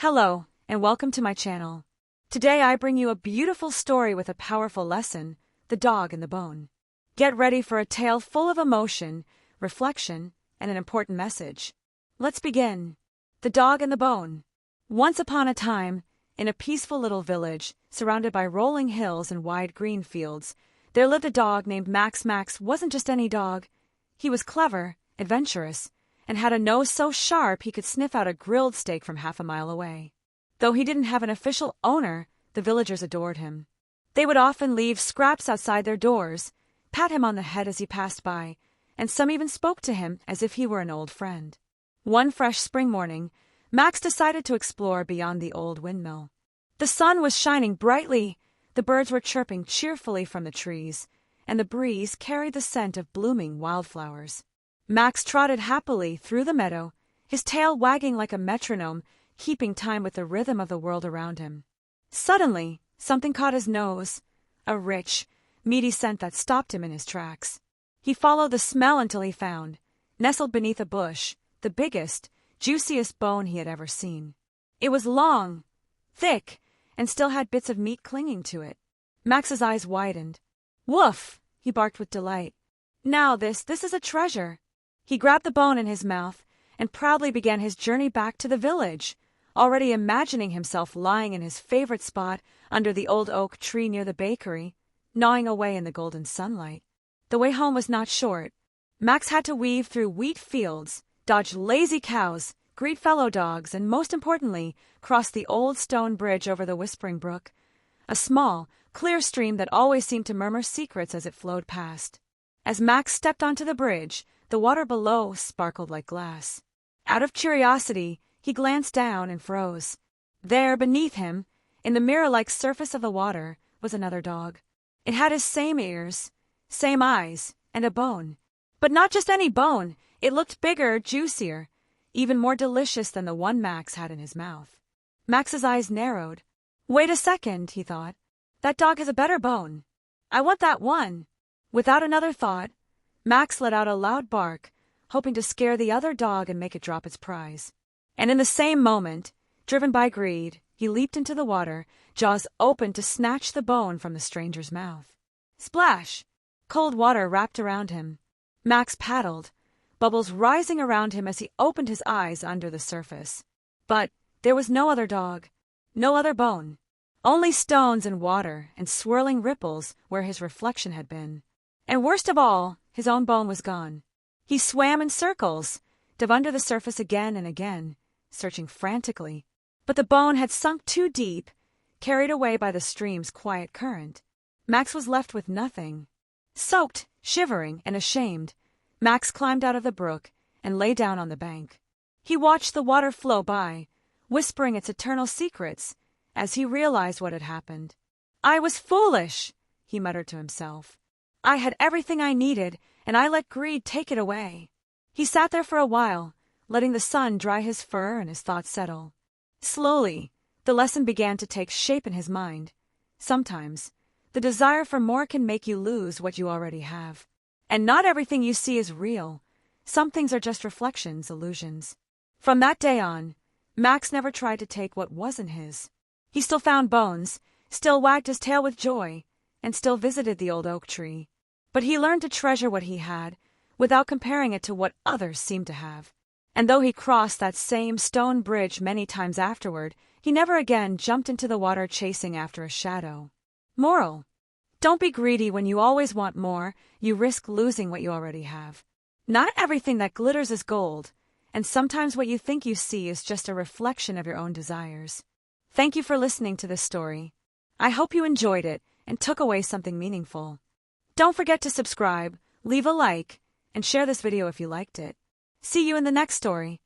Hello, and welcome to my channel. Today I bring you a beautiful story with a powerful lesson, The Dog and the Bone. Get ready for a tale full of emotion, reflection, and an important message. Let's begin. The Dog and the Bone. Once upon a time, in a peaceful little village, surrounded by rolling hills and wide green fields, there lived a dog named Max. Max wasn't just any dog. He was clever, adventurous, and had a nose so sharp he could sniff out a grilled steak from half a mile away. Though he didn't have an official owner, the villagers adored him. They would often leave scraps outside their doors, pat him on the head as he passed by, and some even spoke to him as if he were an old friend. One fresh spring morning, Max decided to explore beyond the old windmill. The sun was shining brightly, the birds were chirping cheerfully from the trees, and the breeze carried the scent of blooming wildflowers. Max trotted happily through the meadow, his tail wagging like a metronome, keeping time with the rhythm of the world around him. Suddenly, something caught his nose, a rich, meaty scent that stopped him in his tracks. He followed the smell until he found, nestled beneath a bush, the biggest, juiciest bone he had ever seen. It was long, thick, and still had bits of meat clinging to it. Max's eyes widened. "Woof!" he barked with delight. "Now this is a treasure." He grabbed the bone in his mouth and proudly began his journey back to the village, already imagining himself lying in his favorite spot under the old oak tree near the bakery, gnawing away in the golden sunlight. The way home was not short. Max had to weave through wheat fields, dodge lazy cows, greet fellow dogs, and most importantly, cross the old stone bridge over the Whispering Brook, a small, clear stream that always seemed to murmur secrets as it flowed past. As Max stepped onto the bridge, the water below sparkled like glass. Out of curiosity, he glanced down and froze. There, beneath him, in the mirror-like surface of the water, was another dog. It had his same ears, same eyes, and a bone. But not just any bone. It looked bigger, juicier, even more delicious than the one Max had in his mouth. Max's eyes narrowed. "Wait a second," he thought. "That dog has a better bone. I want that one." Without another thought, Max let out a loud bark, hoping to scare the other dog and make it drop its prize. And in the same moment, driven by greed, he leaped into the water, jaws open to snatch the bone from the stranger's mouth. Splash! Cold water wrapped around him. Max paddled, bubbles rising around him as he opened his eyes under the surface. But there was no other dog, no other bone, only stones and water and swirling ripples where his reflection had been. And worst of all, his own bone was gone. He swam in circles, dove under the surface again and again, searching frantically. But the bone had sunk too deep, carried away by the stream's quiet current. Max was left with nothing. Soaked, shivering, and ashamed, Max climbed out of the brook and lay down on the bank. He watched the water flow by, whispering its eternal secrets, as he realized what had happened. "I was foolish," he muttered to himself. "I had everything I needed, and I let greed take it away." He sat there for a while, letting the sun dry his fur and his thoughts settle. Slowly, the lesson began to take shape in his mind. Sometimes, the desire for more can make you lose what you already have. And not everything you see is real. Some things are just reflections, illusions. From that day on, Max never tried to take what wasn't his. He still found bones, still wagged his tail with joy, and still visited the old oak tree. But he learned to treasure what he had, without comparing it to what others seemed to have. And though he crossed that same stone bridge many times afterward, he never again jumped into the water chasing after a shadow. Moral: don't be greedy when you always want more. You risk losing what you already have. Not everything that glitters is gold, and sometimes what you think you see is just a reflection of your own desires. Thank you for listening to this story. I hope you enjoyed it and took away something meaningful. Don't forget to subscribe, leave a like, and share this video if you liked it. See you in the next story.